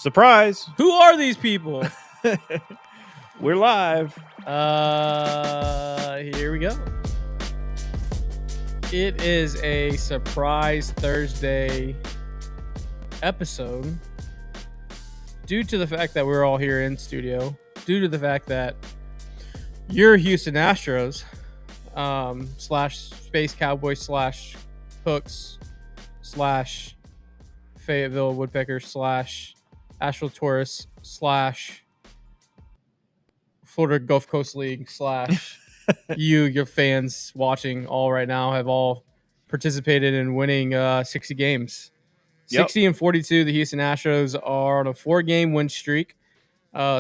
Surprise! Who are these people? We're live. Here we go. It is a surprise Thursday episode due to the fact that we're all here in studio, due to the fact that you're Houston Astros slash Space Cowboys slash Hooks slash Fayetteville Woodpeckers slash Asheville Taurus slash Florida Gulf Coast League slash your fans watching all right now have all participated in winning 60 games. Yep. 60 and 42, the Houston Astros are on a 4-game win streak,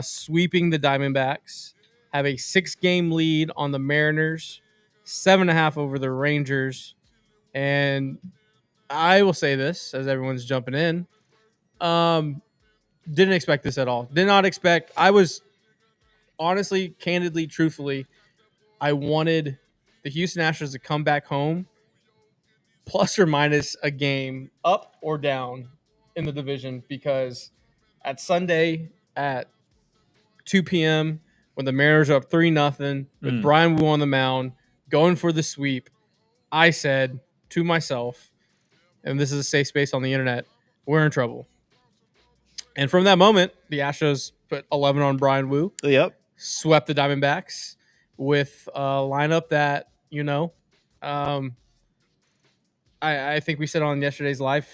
sweeping the Diamondbacks, have a 6-game lead on the Mariners, 7.5 over the Rangers, and I will say this as everyone's jumping in. Didn't expect this at all. Did not expect. I was honestly, candidly, truthfully, I wanted the Houston Astros to come back home plus or minus a game up or down in the division, because at Sunday at 2 p.m. when the Mariners are up 3-0 with Brian Wu on the mound going for the sweep, I said to myself, and this is a safe space on the internet, we're in trouble. And from that moment, the Astros put 11 on Brian Wu. Yep. Swept the Diamondbacks with a lineup that, I think we said on yesterday's live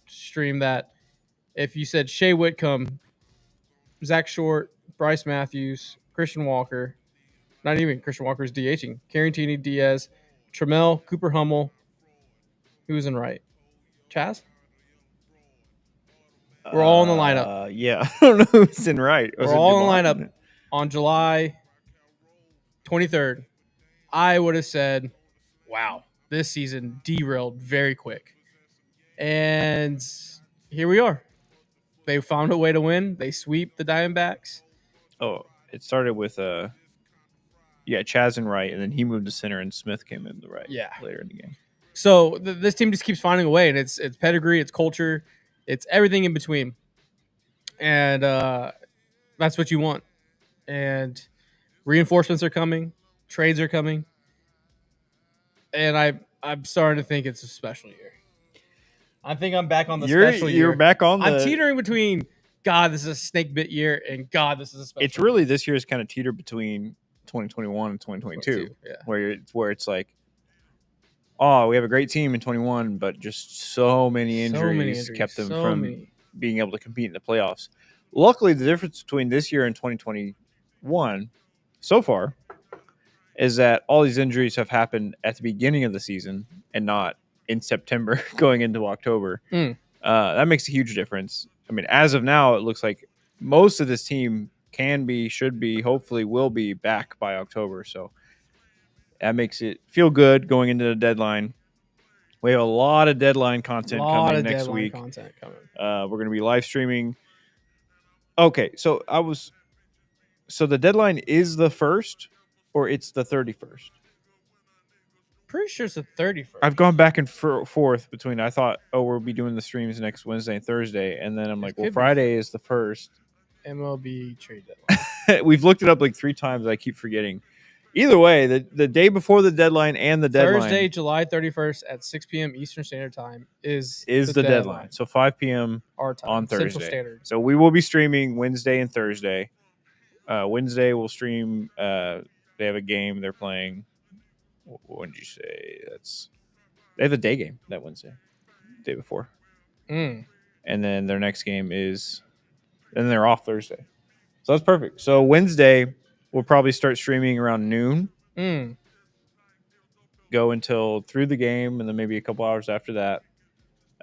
stream that if you said Shea Whitcomb, Zach Short, Bryce Matthews, Christian Walker, not even Christian Walker's DHing, Carantini, Diaz, Trammell, Cooper Hummel, who was in right? Chaz? We're all in the lineup. Yeah. I don't know who's in right. We're all in the lineup on July 23rd. I would have said, wow, this season derailed very quick. And here we are. They found a way to win. They sweep the Diamondbacks. Oh, it started with Chaz in right, and then he moved to center, and Smith came in the right later in the game. So this team just keeps finding a way, and it's pedigree, it's culture, it's everything in between. And that's what you want. And reinforcements are coming. Trades are coming. And I'm starting to think it's a special year. I think I'm back on the special year. You're back on I'm teetering between, God, this is a snake bit year, and God, this is a special It's really, this year's kind of teeter between 2021 and 2022. Where it's like, oh, we have a great team in 21, but just so many injuries kept them from being able to compete in the playoffs. Luckily, the difference between this year and 2021 so far is that all these injuries have happened at the beginning of the season and not in September going into October. That makes a huge difference. I mean, as of now, it looks like most of this team can be, should be, hopefully will be back by October. So that makes it feel good going into the deadline. We have a lot of deadline content coming next week. We're going to be live streaming. Okay, so the deadline is the 1st or it's the 31st? Pretty sure it's the 31st. I've gone back and forth between, I thought, we'll be doing the streams next Wednesday and Thursday, and then I'm like, well, Friday is the 1st. MLB trade deadline. We've looked it up like 3 times. I keep forgetting. Either way, the day before the deadline and the deadline. Thursday, July 31st at 6 p.m. Eastern Standard Time is the deadline. So 5 p.m. our time on Thursday. Central Standard. So we will be streaming Wednesday and Thursday. Wednesday we'll stream. They have a game they're playing. What did you say? They have a day game that Wednesday, day before. And then their next game is, and they're off Thursday. So that's perfect. So Wednesday we'll probably start streaming around noon. Go until through the game, and then maybe a couple hours after that.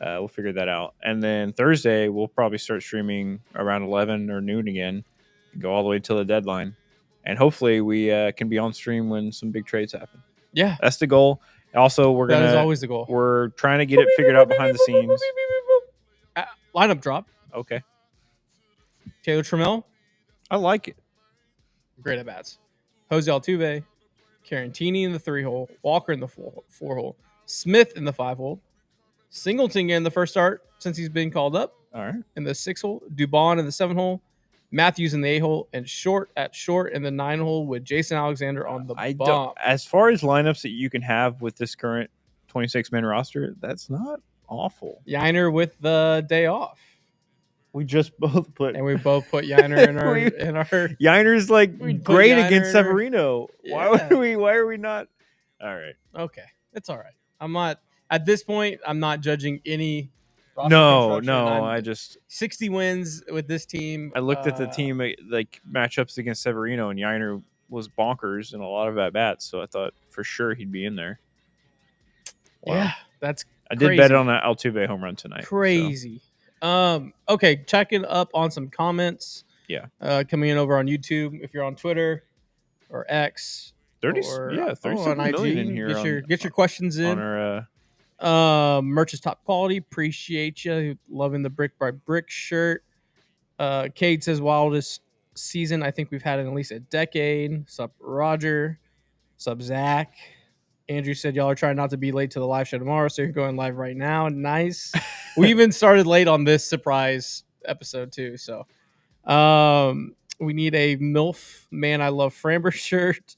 We'll figure that out. And then Thursday we'll probably start streaming around 11 or noon again. Go all the way until the deadline. And hopefully we can be on stream when some big trades happen. Yeah. That's the goal. Also, that is always the goal. We're trying to get it figured out behind the scenes. Lineup drop. Okay. Taylor Trammell. I like it. Great at bats. Jose Altuve. Carantini in the 3-hole. Walker in the 4-hole. Smith in the 5-hole. Singleton in the first start since he's been called up. All right. in the 6 hole, Dubon in the 7 hole, Matthews in the 8 hole, and short in the 9 hole with Jason Alexander on the bump. As far as lineups that you can have with this current 26-man roster, that's not awful. Yiner with the day off. We just both put, and we both put Yiner in our Yiner's like great Yiner against Severino. Yeah. Why are we not? All right. Okay. It's all right. I'm not at this point. I'm not judging any. No. I just 60 wins with this team. I looked at the team like matchups against Severino, and Yiner was bonkers in a lot of at bats. So I thought for sure he'd be in there. Wow. Yeah, that's. I did bet on an Altuve home run tonight. Crazy. So. Okay, checking up on some comments. Yeah. Coming in over on YouTube. If you're on Twitter or X. 37 million in here. Get your questions in. On our merch is top quality. Appreciate you. Loving the brick by brick shirt. Cade says wildest season I think we've had in at least a decade. Sup Roger. Sup Zach. Andrew said y'all are trying not to be late to the live show tomorrow, so you're going live right now. Nice. We even started late on this surprise episode too. So we need a MILF Man I Love Framber shirt.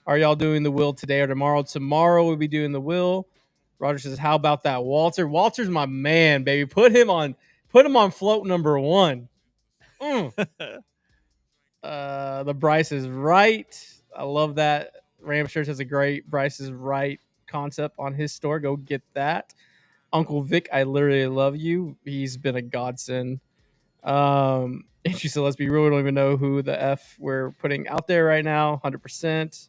Are y'all doing the will today or tomorrow? Tomorrow we'll be doing the will. Roger says, how about that Walter? Walter's my man, baby. Put him on float number 1. The Bryce is right. I love that. Ram Shirts has a great Bryce is right concept on his store. Go get that. Uncle Vic, I literally love you. He's been a godsend. And she said, let's be real, we don't even know who the F we're putting out there right now. 100%.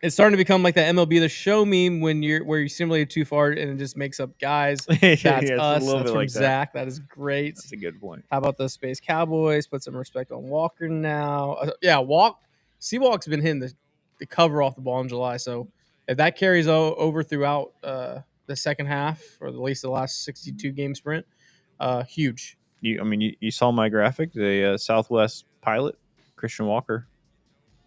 It's starting to become like the MLB The Show meme where you simulate too far and it just makes up guys. That's us. That's from like Zach. That is great. That's a good point. How about the Space Cowboys? Put some respect on Walker now. Seawalk's been hitting the cover off the ball in July. So if that carries over throughout the second half or at least the last 62 game sprint, huge. You saw my graphic, the Southwest pilot, Christian Walker.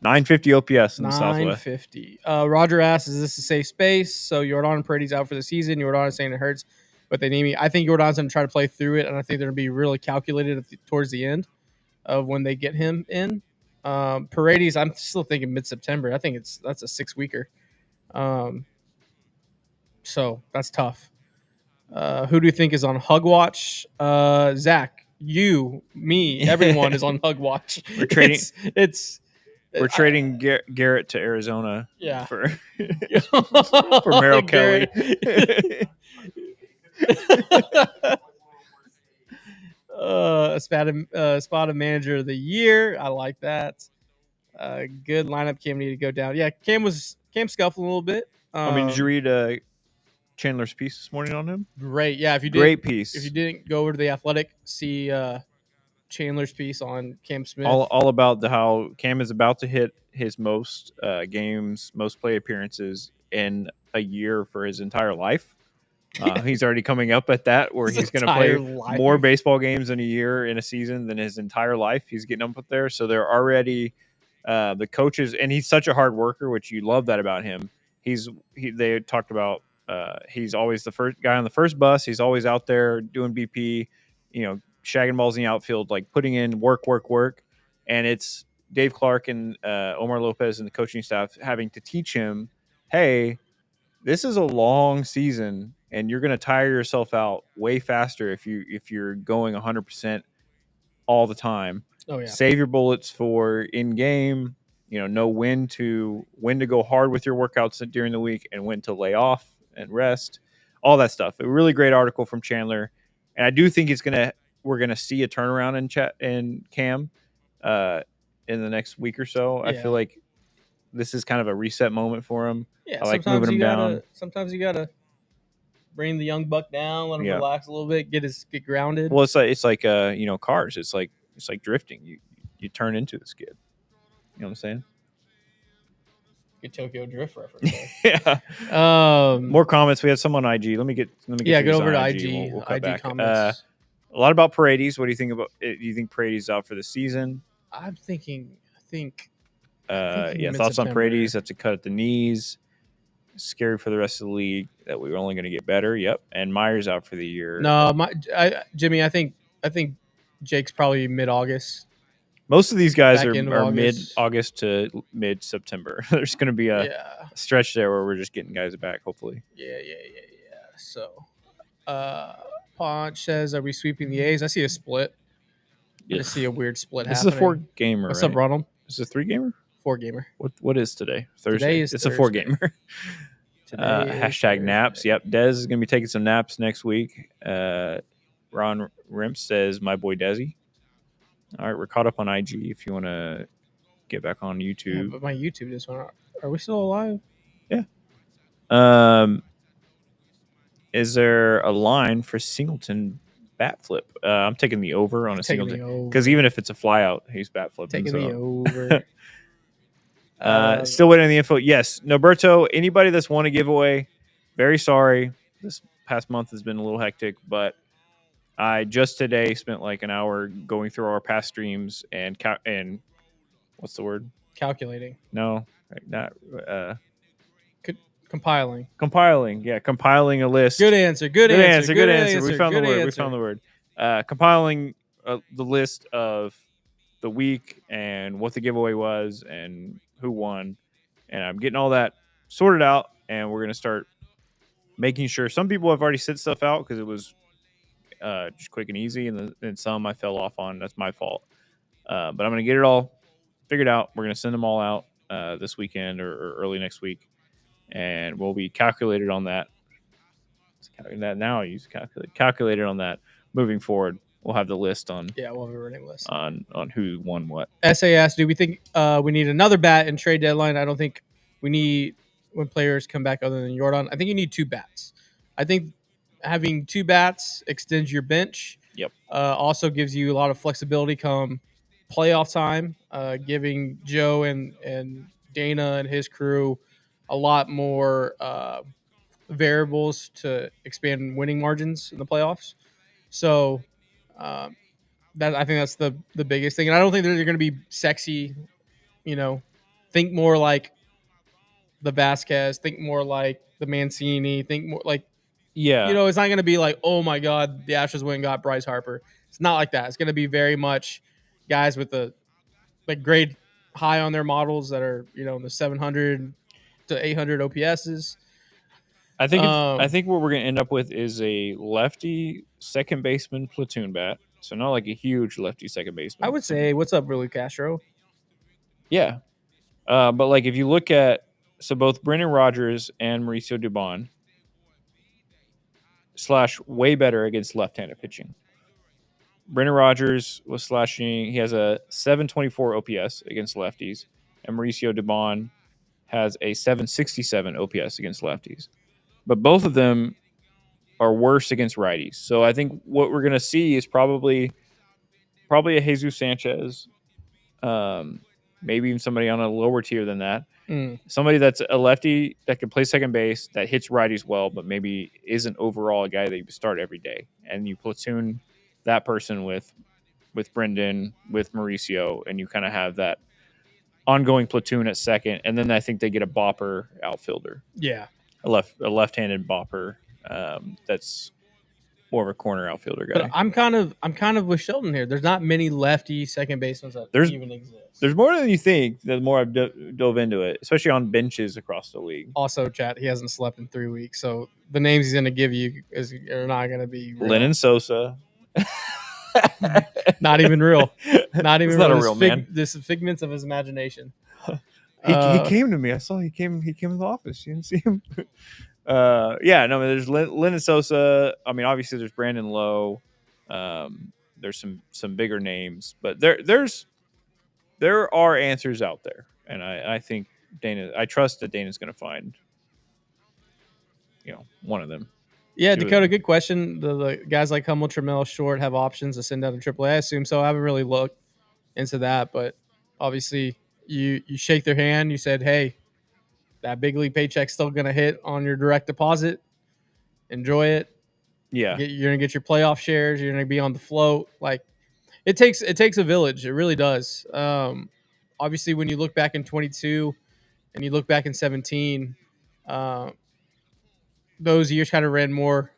950 OPS in the Southwest. 950. Roger asks, is this a safe space? So Jordan and Paredes out for the season. Jordan is saying it hurts, but they need me. I think Jordan's going to try to play through it, and I think they're going to be really calculated towards the end of when they get him in. Paredes, I'm still thinking mid-September. I think that's a 6-weeker. So that's tough. Who do you think is on Hug Watch? Zach, you, me, everyone is on Hug Watch. We're trading. We're trading Garrett to Arizona for Merrill Kelly. Spotted manager of the year. I like that. Good lineup. Cam needed to go down. Yeah, Cam scuffling a little bit. Did you read Chandler's piece this morning on him? Great. Yeah, great piece. If you didn't go over to The Athletic, see Chandler's piece on Cam Smith. All about how Cam is about to hit his most games, most play appearances in a year for his entire life. He's already coming up at that where he's going to play more baseball games in a year in a season than his entire life. He's getting up there. So they're already the coaches, and he's such a hard worker, which you love that about him. They talked about he's always the first guy on the first bus. He's always out there doing BP, shagging balls in the outfield, like putting in work. And it's Dave Clark and Omar Lopez and the coaching staff having to teach him, hey, this is a long season and you're going to tire yourself out way faster if you're going 100% all the time. Oh, yeah. Save your bullets for in game, know when to go hard with your workouts during the week and when to lay off and rest, all that stuff. A really great article from Chandler. And I do think we're going to see a turnaround in Cam in the next week or so. Yeah. I feel like this is kind of a reset moment for him. Yeah, I like moving him down. Sometimes you got to bring the young buck down, let him relax a little bit, get grounded. Well, it's like cars. It's like drifting. You turn into the skid. You know what I'm saying? Good Tokyo Drift reference. Yeah. More comments. We had some on IG. Let me get. Yeah, go over to IG. We'll IG back. Comments. A lot about Paredes. What do you think about? Do you think Paredes out for the season? I think. Thoughts on Paredes. That's a cut at the knees. scary for the rest of the league that we were only going to get better. Yep. And Meyer's out for the year. No, Jimmy, I think Jake's probably mid-August. Most of these guys are mid-August to mid-September. There's going to be a stretch there where we're just getting guys back, hopefully. Yeah. So, Ponch says, are we sweeping the A's? I see a split. I just see a weird split happening. This is a 4-gamer, What's up, Ronald? This is a 3-gamer? 4-gamer. What is today? Thursday. Today is it's Thursday. A 4-gamer. Hashtag naps. Yep. Dez is going to be taking some naps next week. Ron Rimp says, my boy Desi. All right, we're caught up on IG if you want to get back on YouTube. Yeah, but my YouTube just went out. Are we still alive? Yeah. Is there a line for Singleton bat flip? I'm taking the over on a Singleton. Because even if it's a flyout, he's bat flipping. Taking the over. Still waiting on the info. Yes. Noberto, anybody that's won a giveaway, very sorry. This past month has been a little hectic, but I just today spent like an hour going through our past streams and what's the word? Calculating. No, not compiling. Yeah, compiling a list. Good answer. We found the word. Compiling the list of the week and what the giveaway was and who won, and I'm getting all that sorted out, and we're gonna start making sure. Some people have already sent stuff out because it was just quick and easy, and some I fell off on. That's my fault. But I'm going to get it all figured out. We're going to send them all out this weekend or early next week, and we'll be calculated on that. Calculated on that moving forward. We'll have the list on. Yeah, we'll have a running list on who won what. SAS, do we think we need another bat in trade deadline? I don't think we need when players come back other than Jordan. I think you need 2 bats. I think having 2 bats extends your bench. Yep. Also gives you a lot of flexibility come playoff time, giving Joe and Dana and his crew a lot more variables to expand winning margins in the playoffs. So that I think that's the biggest thing. And I don't think they're going to be sexy. Think more like the Vasquez. Think more like the Mancini. Think more like. Yeah. It's not going to be like, oh, my God, the Astros went and got Bryce Harper. It's not like that. It's going to be very much guys with the grade high on their models that are, in the 700 to 800 OPSs. I think what we're going to end up with is a lefty second baseman platoon bat. So not like a huge lefty second baseman. I would say, what's up, Willie Castro? Yeah. But like if you look at both Brendan Rodgers and Mauricio Dubon / way better against left-handed pitching. Brendan Rodgers was slashing. He has a 724 OPS against lefties, and Mauricio Dubon has a 767 OPS against lefties. But both of them are worse against righties. So I think what we're going to see is probably a Jesus Sanchez, maybe even somebody on a lower tier than that. Somebody that's a lefty that can play second base, that hits righties well, but maybe isn't overall a guy that you start every day. And you platoon that person with Brendan, with Mauricio, and you kind of have that ongoing platoon at second. And then I think they get a bopper outfielder. Yeah. A left-handed bopper that's more of a corner outfielder guy. But I'm kind of with Sheldon here. There's not many lefty second basemen that even exist. There's more than you think. The more I've dove into it, especially on benches across the league. Also, chat, he hasn't slept in 3 weeks, so the names he's going to give you are not going to be real. Lennon Sosa. Not even real. Not even real. Not a real man. This is figments of his imagination. He came to me. I saw he came to the office. You didn't see him? There's Lennon Sosa. I mean, obviously there's Brandon Lowe. There's some bigger names, but there are answers out there, and I think I trust that Dana's going to find one of them. Yeah, Dakota, good question. The guys like Hummel, Trammell, Short have options to send down to AAA. I assume so. I haven't really looked into that, but obviously you shake their hand. You said, hey, that big league paycheck's still going to hit on your direct deposit. Enjoy it. Yeah. You're going to get your playoff shares. You're going to be on the float. Like, it takes a village. It really does. Obviously, when you look back in 22 and you look back in 17, those years kind of ran more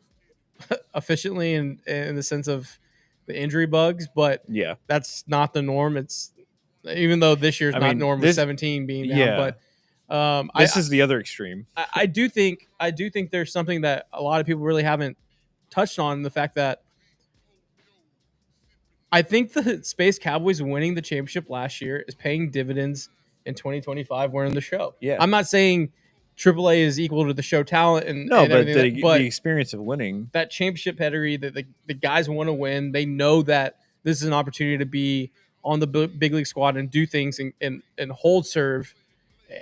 efficiently in the sense of the injury bugs, but yeah, that's not the norm. It's even though this year's not norm with 17 being down, but this is the other extreme. I do think there's something that a lot of people really haven't touched on, the fact that I think the Space Cowboys winning the championship last year is paying dividends in 2025. We're in the show. Yeah, I'm not saying AAA is equal to the show talent and no, and but everything, the experience of winning, that championship pedigree, that the guys want to win. They know that this is an opportunity to be on the big league squad and do things and hold serve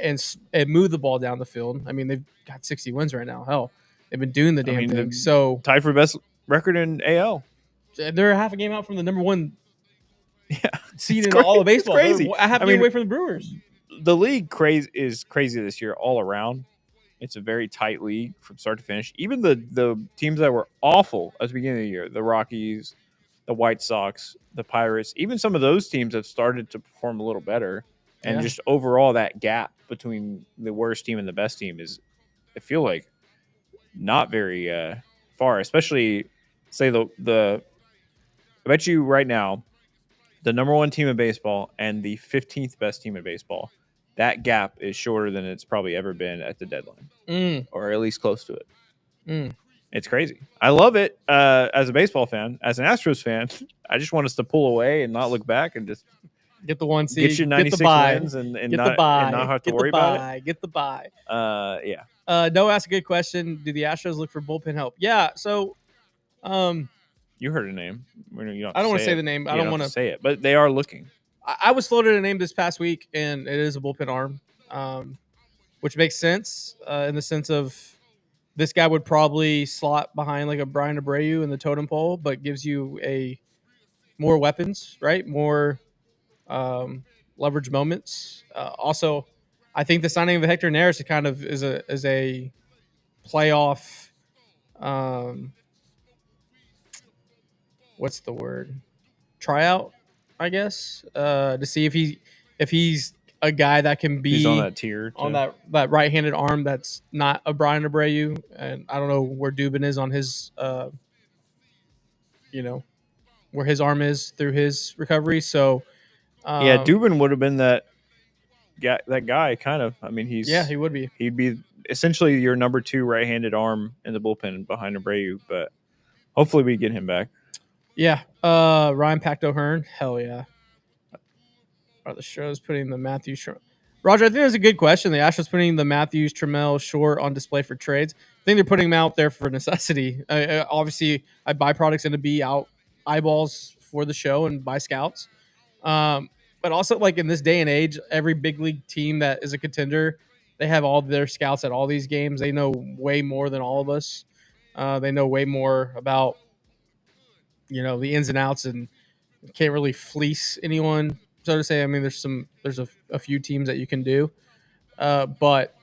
and move the ball down the field. I mean, they've got 60 wins right now. Hell, they've been doing the damn thing. So tied for best record in AL. They're half a game out from the number one seed in crazy. all of baseball. It's crazy. They're a half game away from the Brewers. The league is crazy this year all around. It's a very tight league from start to finish. Even the teams that were awful at the beginning of the year, the Rockies, the White Sox, the Pirates, even some of those teams have started to perform a little better. And just overall, that gap between the worst team and the best team is, I feel like, not very far. Especially, say I bet you right now, the number one team in baseball and the 15th best team in baseball, that gap is shorter than it's probably ever been at the deadline, or at least close to it. It's crazy. I love it as a baseball fan. As an Astros fan, I just want us to pull away and not look back and just get the 1 seed, get you 96 wins and not have to worry about it. Get the bye. Yeah. Noah asked a good question. Do the Astros look for bullpen help? Yeah. So, you heard a name. I don't want to say the name. I don't want to say it, but they are looking. I was floated a name this past week, and it is a bullpen arm, which makes sense in the sense of this guy would probably slot behind like a Brian Abreu in the totem pole, but gives you more weapons, right? More leverage moments. Also, I think the signing of Hector Neris is a playoff. What's the word? Tryout, I guess, to see if he's a guy that can be he's on that tier, on that right-handed arm that's not a Brian Abreu, and I don't know where Dubin is on his, where his arm is through his recovery. So, Dubin would have been that guy, kind of. I mean, he would be. He'd be essentially your number 2 right-handed arm in the bullpen behind Abreu, but hopefully we get him back. Yeah. Ryan Pacto Hearn. Hell yeah. Are the Stros putting the Matthews Roger, I think that's a good question. The Astros putting the Matthews Trammell short on display for trades. I think they're putting them out there for necessity. Obviously, I buy products and to be out eyeballs for the show and buy scouts. But also, like in this day and age, every big league team that is a contender, they have all their scouts at all these games. They know way more than all of us. They know way more about the ins and outs, and can't really fleece anyone, so to say. I mean, there's a few teams that you can do, but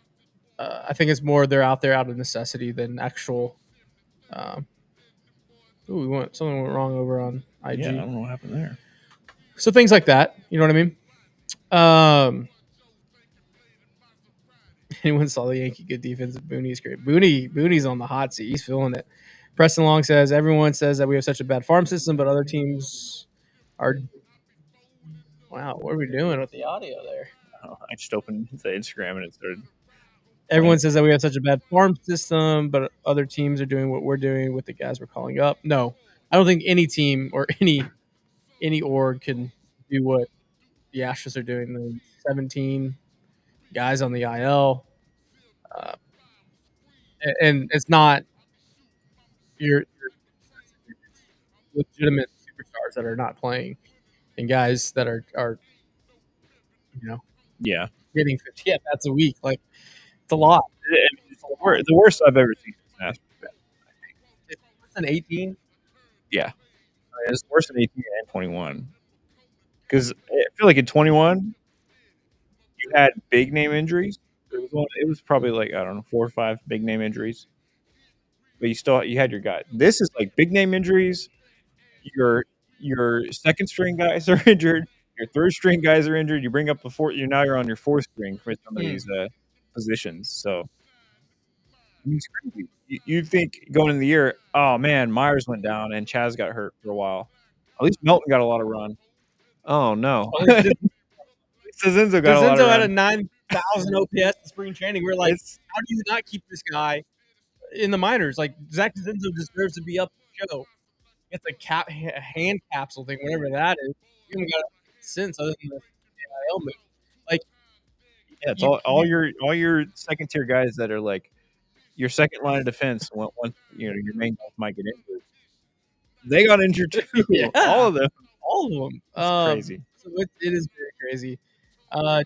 I think it's more they're out there out of necessity than actual. Something went wrong over on IG. Yeah, I don't know what happened there. So things like that, you know what I mean? Anyone saw the Yankee good defense? Booney's great. Booney's on the hot seat. He's feeling it. Preston Long says, everyone says that we have such a bad farm system, but other teams are. Wow, what are we doing with the audio there? Oh, I just opened the Instagram and it started. Everyone says that we have such a bad farm system, but other teams are doing what we're doing with the guys we're calling up. No, I don't think any team or any org can do what the Astros are doing. The 17 guys on the IL, and it's not your legitimate superstars that are not playing, and guys that are getting 50 at-bats a week. Like, it's a lot. It's the worst I've ever seen. It's worse than 18. Yeah, it's worse than 18 and 21. Because I feel like in 21, you had big name injuries. It was probably like, I don't know, 4 or 5 big name injuries. But you had your guy. This is like big name injuries. Your second string guys are injured. Your third string guys are injured. You bring up the fourth. You're on your fourth string for some of these positions. So I mean, it's crazy. You think going into the year, oh man, Myers went down and Chaz got hurt for a while. At least Melton got a lot of run. Oh no, Zenzo got a lot of Zenzo had a run. 9,000 OPS in spring training. We're like, how do you not keep this guy in the minors? Like Zach Zenzo deserves to be up the show. It's a hand capsule thing, whatever that is. You haven't got it since other than the NIL move. Like, yeah, it's all your second tier guys that are like your second line of defense. Once your main guys might get injured, they got injured too. Yeah. All of them. It's crazy. So it is very crazy. Joseph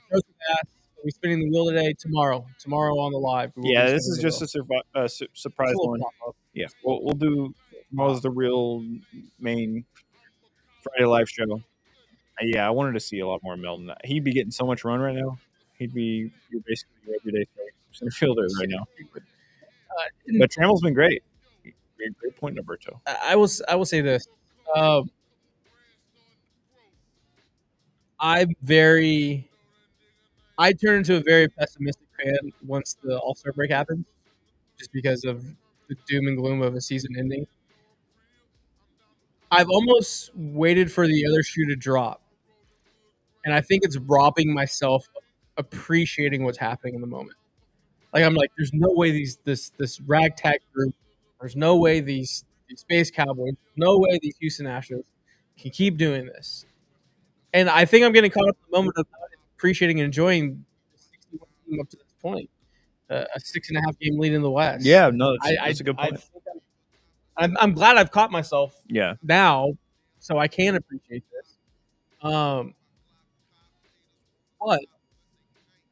asked, are we spinning the wheel today? Tomorrow on the live. Yeah, this is just a surprise one. Yeah, we'll do tomorrow's the real main Friday live show. Yeah, I wanted to see a lot more Melton. He'd be getting so much run right now. He'd be basically your everyday center fielder right now. But Trammell's been great. Great point, Roberto. I will say this. I turn into a very pessimistic fan once the All-Star break happens, just because of the doom and gloom of a season ending. I've almost waited for the other shoe to drop, and I think it's robbing myself of appreciating what's happening in the moment. Like I'm like, there's no way this ragtag group, there's no way these Space Cowboys, no way these Houston Astros can keep doing this. And I think I'm getting caught up in the moment of appreciating and enjoying the 61 team up to this point. A 6.5 game lead in the West. Yeah, no, that's a good point. I'm glad I've caught myself. Yeah. Now, so I can appreciate this. But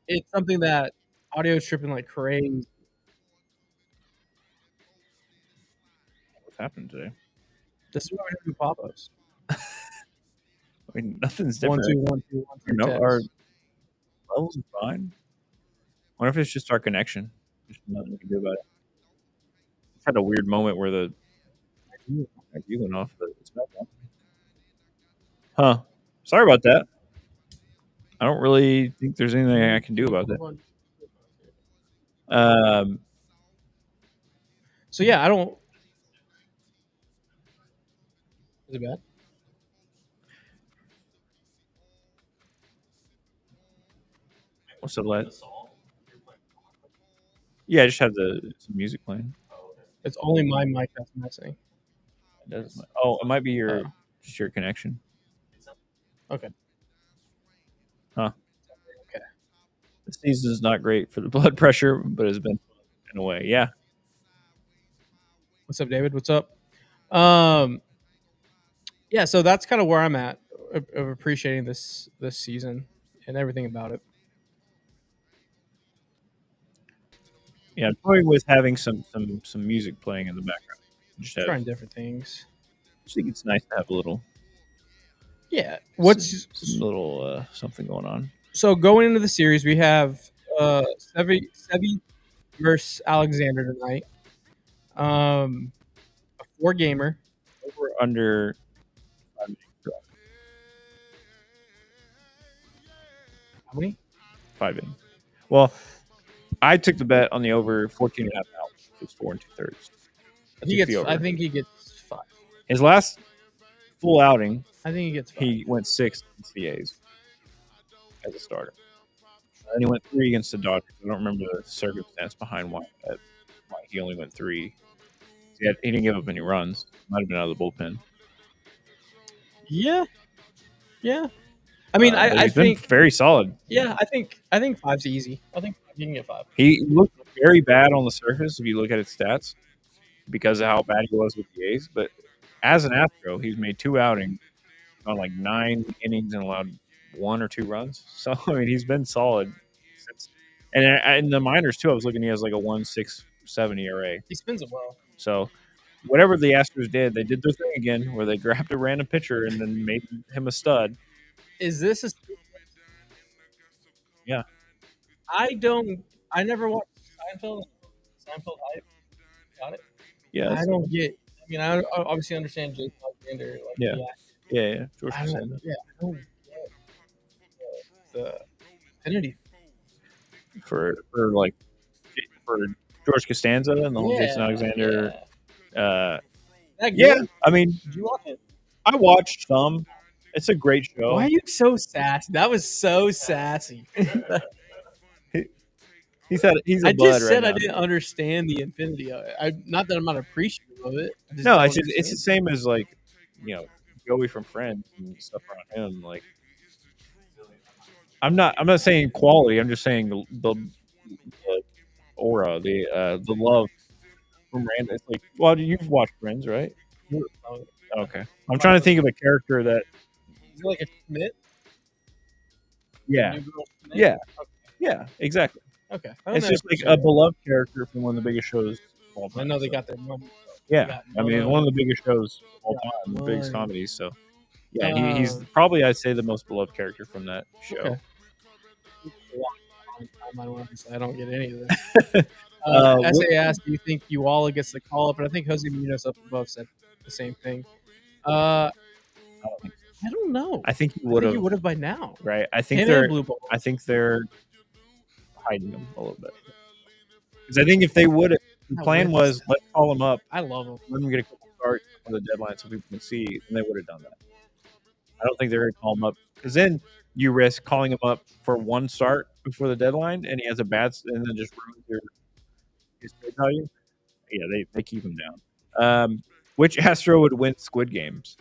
it's something that audio is tripping like crazy. What's happened today? This is why we do pop-ups. I mean, nothing's different. 1 2 1 2 1 2. Our levels are fine. I wonder if it's just our connection. There's nothing we can do about it. It's had a weird moment where the you went off, but it's back on. Huh. Sorry about that. I don't really think there's anything I can do about that. So yeah, I don't. Is it bad? What's the light? Yeah, I just have some music playing. It's only my mic that's messing. It might be just your connection. Okay. Huh. Okay. The season's not great for the blood pressure, but it's been in a way. Yeah. What's up, David? What's up? Yeah, so that's kind of where I'm at of appreciating this season and everything about it. Yeah, I'm probably with having some music playing in the background. Just trying different things. I just think it's nice to have a little. Yeah, some little something going on. So going into the series, we have Sevi versus Alexander tonight. A 4-gamer. Over under 5 innings. How many? 5 innings. Well, I took the bet on the over 14.5 outs. It's 4 2/3. I think he gets 5. His last full outing, I think he gets 5. He went 6 against the A's as a starter. And he went 3 against the Dodgers. I don't remember the circumstance behind why he only went 3. He didn't give up any runs. Might have been out of the bullpen. Yeah. I mean, I think been very solid. Yeah, I think 5's easy. I think you can get 5. He looked very bad on the surface if you look at his stats because of how bad he was with the A's. But as an Astro, he's made 2 outings on like 9 innings and allowed 1 or 2 runs. So I mean, he's been solid since. And in the minors too, I was looking. He has like a 1.67 ERA. He spins it well. So whatever the Astros did, they did their thing again, where they grabbed a random pitcher and then made him a stud. Is this a? Yeah. I never watched Seinfeld. Seinfeld hype. Got it. Yeah. I don't get. I mean, I obviously understand Jake Alexander. Like, yeah. George I don't get the affinity for George Costanza and the whole Jason Alexander. Yeah. I mean, did you watch it? I watched some. It's a great show. Why are you so sassy? That was so sassy. He's a I bud just said right I now. didn't understand the infinity of it. Not that I'm not appreciative of it. No, it's the same as like, Joey from Friends and stuff around him. Like, I'm not saying quality. I'm just saying the aura, the love from Rand. It's like, well, you've watched Friends, right? Okay. I'm trying to think of a character that. Is it like a Schmidt? Yeah. Yeah. Yeah. Exactly. Okay. It's just like a beloved character from one of the biggest shows of all time. I know they got their money. Yeah. I mean, one of the biggest shows of all time, the biggest comedies. So, yeah, he's probably, I'd say, the most beloved character from that show. Okay. I don't get any of this. SA asked, "Do you think Uala gets the call up?" And I think Jose Munoz up above said the same thing. I don't know. I think he would have. He would have by now, right? I think they're hiding him a little bit. Because I think if they would, the plan was let's call him up. I love him. Let him get a couple starts on the deadline so people can see, and they would have done that. I don't think they're going to call him up because then you risk calling him up for one start before the deadline, and he has a bad, and then just ruins his trade value. Yeah, they keep him down. Which Astro would win Squid Games?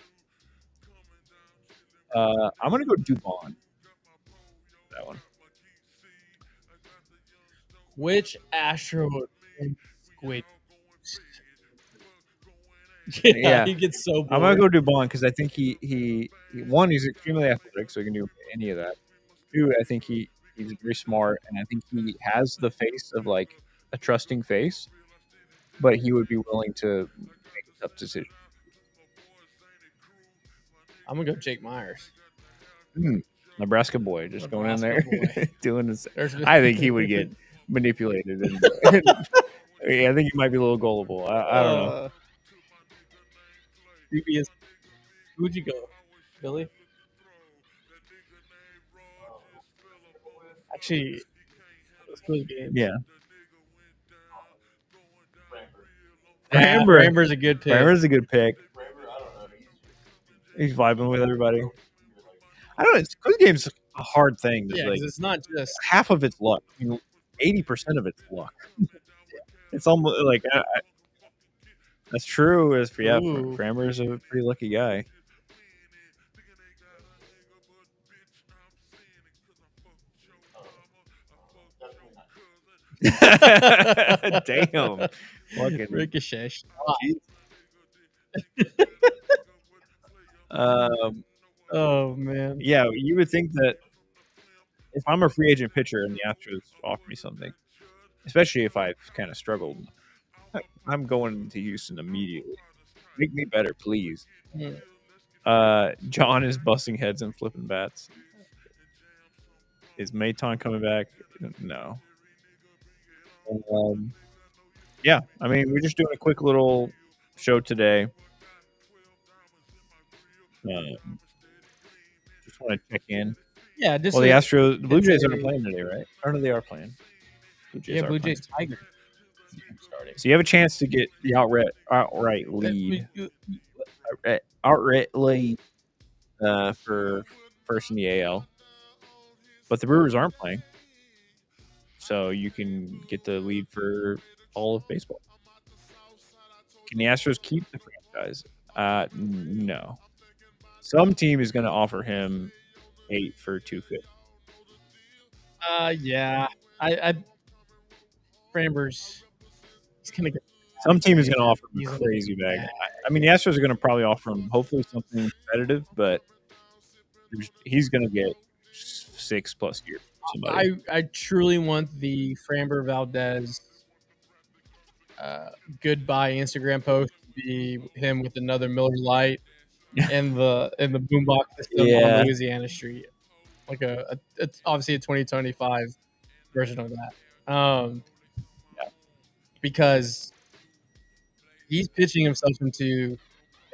I'm gonna go Dubon. That one. Which Astro would win Squid? Yeah, he gets so bored. I'm gonna go Dubon because I think he one, he's extremely athletic, so he can do any of that. Two, I think he's very smart, and I think he has the face of like a trusting face, but he would be willing to make a tough decision. I'm gonna go Jake Myers. Nebraska boy, just going in there doing this. I think he would get manipulated. I think he might be a little gullible. I don't know. Who'd you go, Billy? Actually, Squid Games. Yeah. Framber's a good pick. Framber's a good pick. He's vibing with everybody. I don't know. Squid Game's a hard thing. Yeah, because it's not just half of it's luck. 80% of it's luck. It's almost like that's true. Framber's a pretty lucky guy. Damn. Fucking Ricochet. Oh man. Yeah, you would think that if I'm a free agent pitcher and the Astros offer me something, especially if I've kind of struggled, I'm going to Houston immediately. Make me better, please. John is busting heads and flipping bats. Is Maton coming back? No. Yeah, I mean, we're just doing a quick little show today. Just want to check in. Yeah, the Astros, the Blue Jays aren't playing today, right? Or no, they are playing. Blue Jays Tigers starting. So you have a chance to get the outright lead. Outright lead for first in the AL. But the Brewers aren't playing. So you can get the lead for all of baseball. Can the Astros keep the franchise? No. Some team is going to offer him 8 for $250. Yeah. Framber's. He's going to get. Some team is going to offer him a crazy bag. I mean, the Astros are going to probably offer him hopefully something competitive, but he's going to get 6+ years. I truly want the Framber Valdez goodbye Instagram post to be him with another Miller Lite and the boombox system on Louisiana Street, like it's obviously a 2025 version of that. Because he's pitching himself into,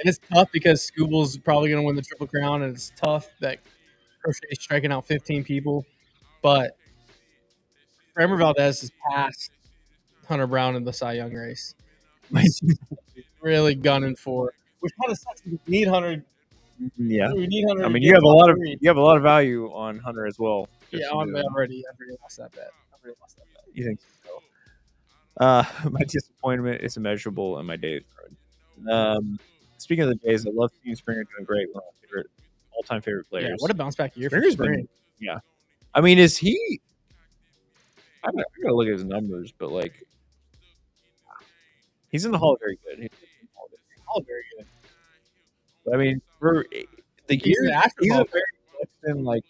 and it's tough because Scooble's probably going to win the Triple Crown, and it's tough that Crochet's striking out 15 people. But Framber Valdez is past Hunter Brown in the Cy Young race. He's really gunning for, which kind of sucks. We need Hunter. Yeah, we need Hunter. I mean, you have a lot of value on Hunter as well. Yeah, I already lost that bet. You think so? My disappointment is immeasurable, and my day is ruined. Speaking of the days, I love seeing Springer doing great. One of my favorite, all-time favorite players. Yeah, what a bounce back year for Springer. Yeah, I mean, is he? I gotta look at his numbers, but like, he's in the Hall of Very Good. He's in the Hall of Very Good. But, I mean, for the years he's a very in like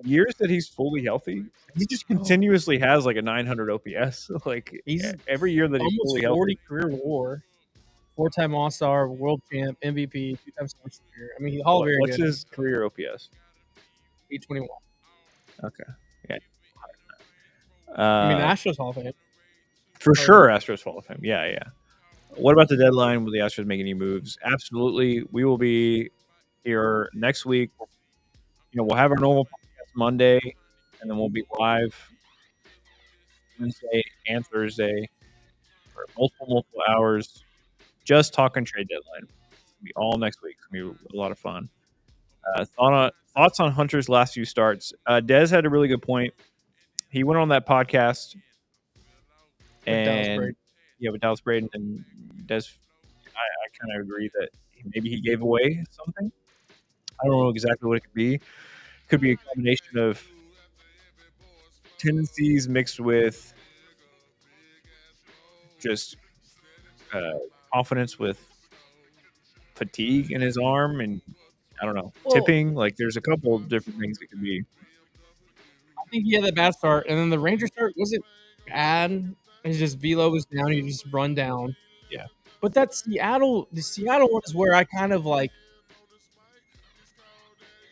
the years that he's fully healthy, he just continuously has like a 900 OPS. Like he's every year that he's fully 40 career WAR, 4-time All-Star, World Champ, MVP, 2-time Sports Career. I mean, Hall of Very Good. What's his career OPS? 821. Okay, yeah. I mean, Astros Hall of Fame. For sure, Astros Hall of Fame. Yeah. What about the deadline? Will the Astros make any moves? Absolutely. We will be here next week. We'll have our normal podcast Monday, and then we'll be live Wednesday and Thursday for multiple hours, just talking trade deadline. It'll be all next week. It's gonna be a lot of fun. Thoughts on Hunter's last few starts? Dez had a really good point. He went on that podcast, and with Dallas Braden and Dez, I kind of agree that maybe he gave away something. I don't know exactly what it could be. It could be a combination of tendencies mixed with just confidence with fatigue in his arm, and I don't know, tipping. Like, there's a couple of different things it could be. I think he had that bad start, and then the Ranger start wasn't bad. It's just velo was down. You just run down. Yeah. But the Seattle one is where I kind of like.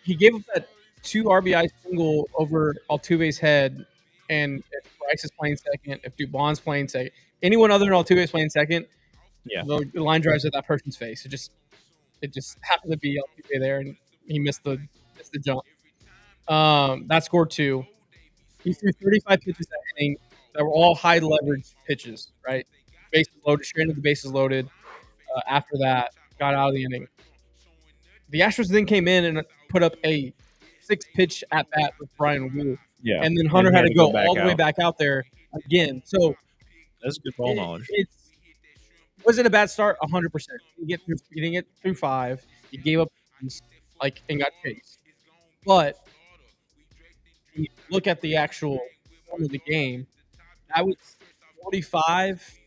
He gave up that 2 RBI single over Altuve's head, and if Bryce is playing second, if Dubon's playing second, anyone other than Altuve is playing second, the line drives at that person's face. It just happened to be Altuve there, and he missed the jump. That scored 2. He threw 35 pitches that inning that were all high leverage pitches, right? Bases loaded, straight into the bases loaded. After that, got out of the inning. The Astros then came in and put up a 6-pitch at bat with Brian Wu. Yeah. And then Hunter had to go all the way back out there again. So that's good ball knowledge. Was it a bad start? 100%. He didn't get through 5. He gave up runs, and got chased. But when you look at the actual form of the game, that was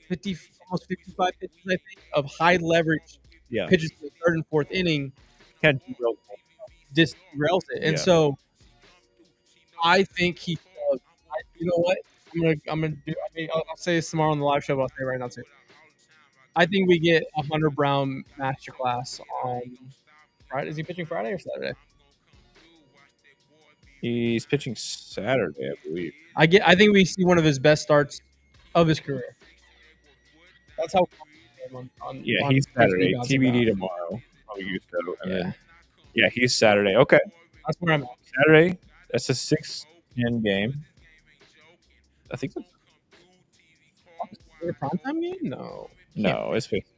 50, almost 55 pitches, I think, of high leverage pitches in the 3rd and 4th inning. Just derails it, and so I think he. You know what? I'm gonna do. I'll say this tomorrow on the live show, but I'll say it right now too. I think we get a Hunter Brown masterclass on Friday. Is he pitching Friday or Saturday? He's pitching Saturday, I believe. I think we see one of his best starts of his career. That's how. He's Saturday. TBD tomorrow. Probably used to. And then, he's Saturday. Okay. That's where I'm at. Saturday. That's a 6-10 game. I think that's a primetime game? No. No, it's fixed.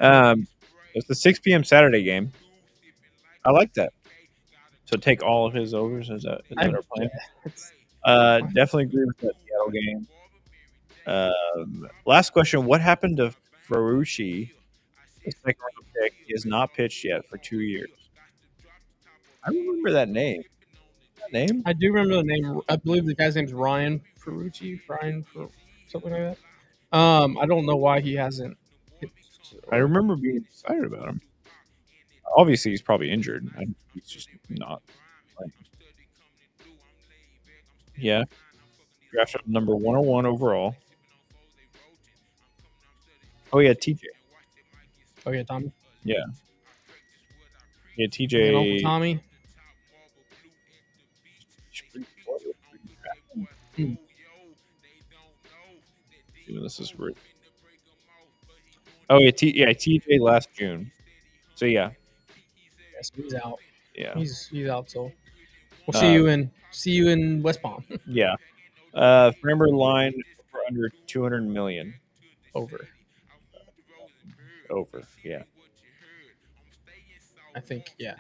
It's the 6 p.m. Saturday game. I like that. So take all of his overs. Is that our plan? Definitely agree with that Seattle game. Last question. What happened to Ferrucci? The second round pick. He has not pitched yet for 2 years. I remember that name. I do remember the name. I believe the guy's name's Ryan Ferrucci. Something like that. I don't know why he hasn't pitched. I remember being excited about him. Obviously, he's probably injured. He's just not playing. Yeah. Drafted number 101 overall. Oh, yeah, TJ. Oh, yeah, Tommy? Yeah. Yeah, TJ. Uncle Tommy. This is weird. Oh, yeah, TJ last June. So, yeah. Yes, he's out. Yeah. He's out, so we'll see you in West Palm. Yeah. Framber line for under 200 million. Over. Yeah. I think, yeah.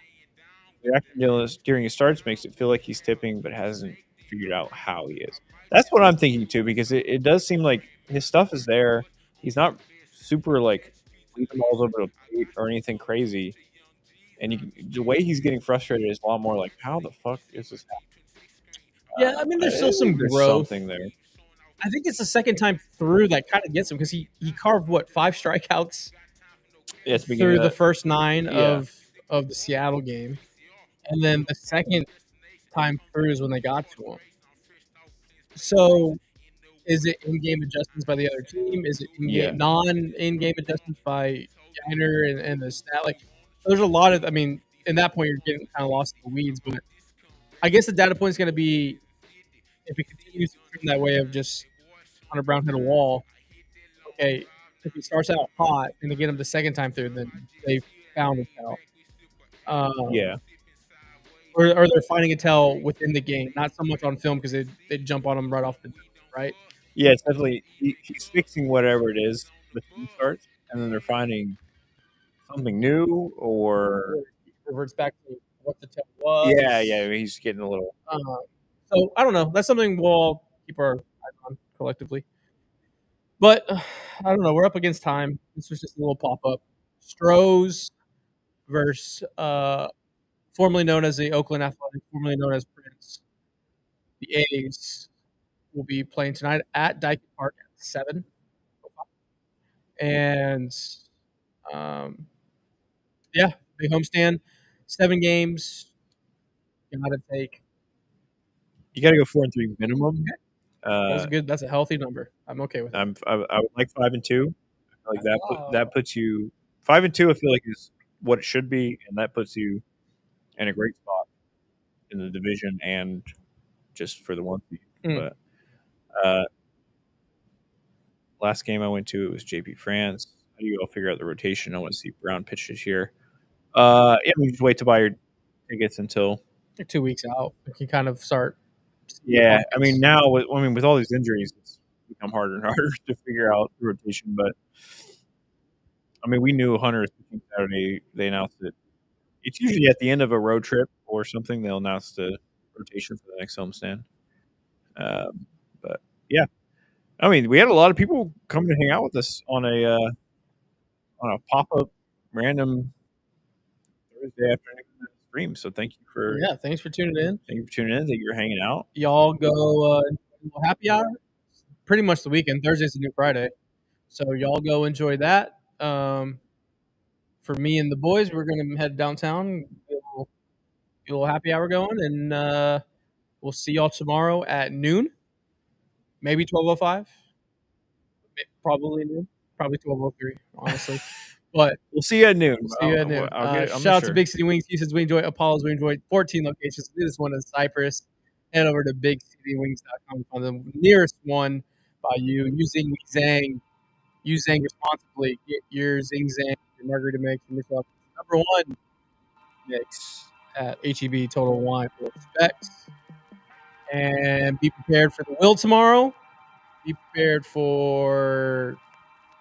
During his starts makes it feel like he's tipping, but hasn't figured out how he is. That's what I'm thinking too, because it does seem like his stuff is there. He's not super like leaving balls over the plate or anything crazy, and the way he's getting frustrated is a lot more like, how the fuck is this happening? Yeah, I mean, there's still some growth. Something there. I think it's the second time through that kind of gets him because he carved 5 strikeouts through the first 9 of the Seattle game, and then the second time through is when they got to him. So, is it in-game adjustments by the other team? Is it non-in-game adjustments by Gainer and the stat? Like, there's a lot of. I mean, in that point, you're getting kind of lost in the weeds. But I guess the data point is going to be if it continues to trend that way of just Hunter Brown hit a wall. Okay, if he starts out hot and they get him the second time through, then they found a tell. Or they're finding a tell within the game, not so much on film because they jump on him right off the right. Yeah, it's definitely he's fixing whatever it is between starts, and then they're finding something new or reverts back to what the tell was. Yeah, he's getting a little. So I don't know. That's something we'll all keep our eyes on collectively. But I don't know. We're up against time. This was just a little pop up. Stros versus formerly known as the Oakland Athletics, formerly known as Prince. The A's will be playing tonight at Dyke Park at 7. And big homestand, 7 games. You gotta go 4-3 minimum. That's good. That's a healthy number. I'm okay with it. I would like 5-2. I feel like that puts you 5-2. I feel like is what it should be, and that puts you in a great spot in the division and just for the 1 seed. But last game I went to, it was JP France. How do you all figure out the rotation? I want to see Brown pitch this year. We just wait to buy your tickets until 2 weeks out. You can kind of start. Yeah, I mean now with all these injuries, it's become harder and harder to figure out the rotation. But I mean, we knew Hunter was pitching Saturday. They announced it. It's usually at the end of a road trip or something. They'll announce the rotation for the next homestand. But yeah, I mean, we had a lot of people come to hang out with us on a pop-up random Thursday afternoon stream. So thank you for thanks for tuning in. Thank you for tuning in. Thank you for hanging out. Y'all go happy hour. Pretty much the weekend. Thursday's the new Friday, so y'all go enjoy that. For me and the boys, we're gonna head downtown, get a little happy hour going, and we'll see y'all tomorrow at noon. Maybe 12:05. Probably noon. Probably 12:03. Honestly. But we'll see you at noon. Shout out to Big City Wings. Houston's. We enjoy Apollo's. We enjoy 14 locations. We did this one in Cypress. Head over to bigcitywings.com to find the nearest one by you. Use Zang. Use Zang responsibly. Get your Zing Zang, your margarita mix, and yourself number 1 mix at HEB Total Wine for respect. And be prepared for the Will tomorrow. Be prepared for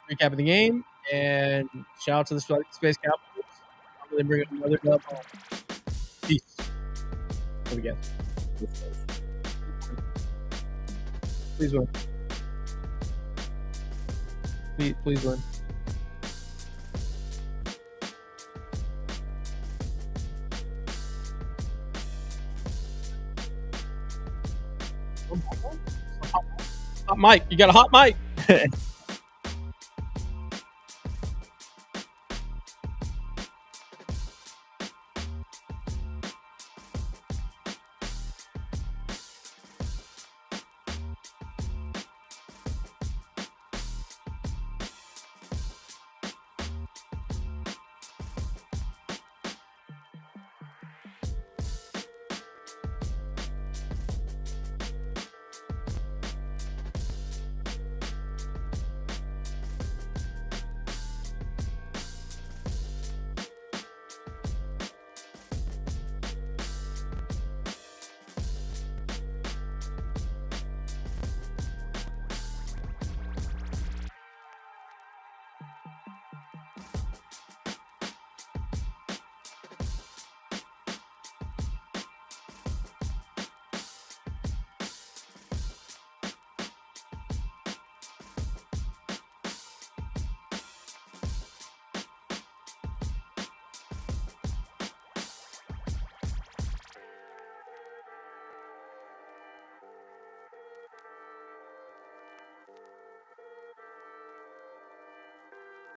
recap of the game. And shout out to the Space Cowboys. I'm really bringing another dub home. Peace. What do we get? Please win. Please win. Hot mic. You got a hot mic.